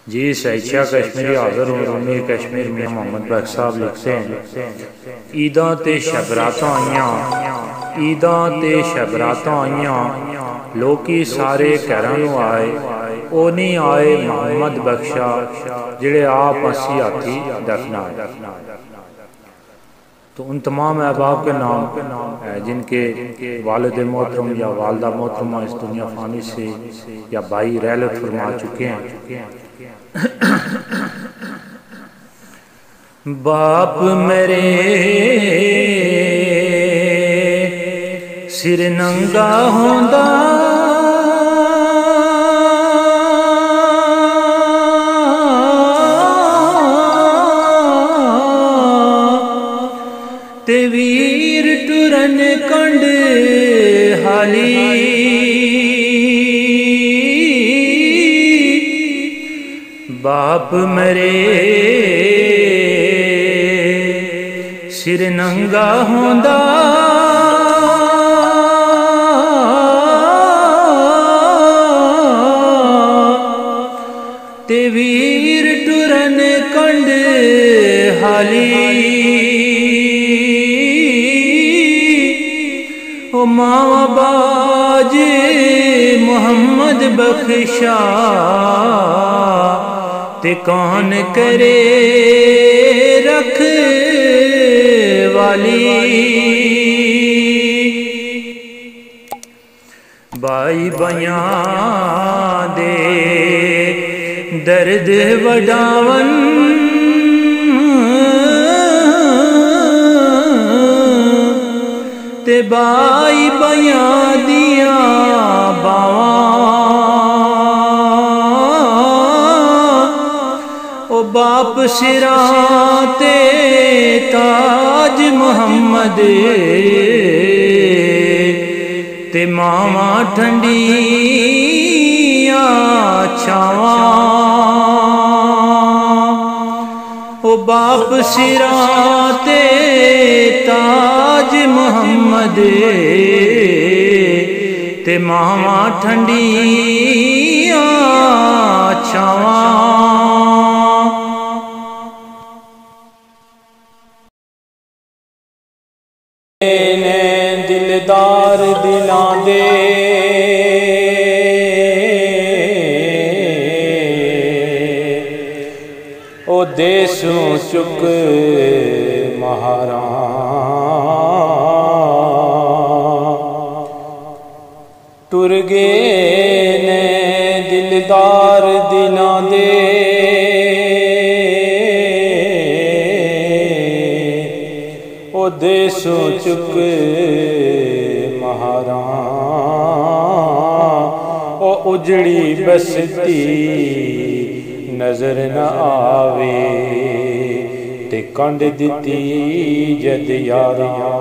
जी शहंशाह कश्मीरी हाज़िर हूँ रूमी कश्मीर मियाँ मोहम्मद बख्श साहब लिखते हैं, ईदां ते शबरातां आईयां, ईदां ते शबरातां आईयां, लोकी सारे घरां नूं आए, ओ नहीं आए मोहम्मद बख्शा जिहड़े आप असी हाथी दफनाए। तो उन तमाम अहबाब के नाम जिनके वालिद मोहतरम या वालदा मोहतरमा इस दुनिया फानी से या भाई रहलत फरमा चुके हैं। बाप मेरे सिर नंगा होंदा ते वीर टुरन कंड हाली, बाप मरे सिर नंगा होंदा ते वीर टुरन कंड हाली, ओ मावा बाजे मोहम्मद बख्शा ते कौन करे रख वाली, बाई बयां दे दर्द वडावन ते बाई बयां दिया बावां, ओ बाप सिरां ते ताज मोहम्मद ते मावा ठंडिया छावां, ओ बाप सिरां ते ताज मोहम्मद ते मावा ठंडिया छावां। ने दिलदार दिलां दे ओ देसों चुक महारां, टुर गए ने दिलदार दिलां दे ओ देसों चुक महारां, ओ उजड़ी बसती नजर न आवे ते कंड दिती जद यारां,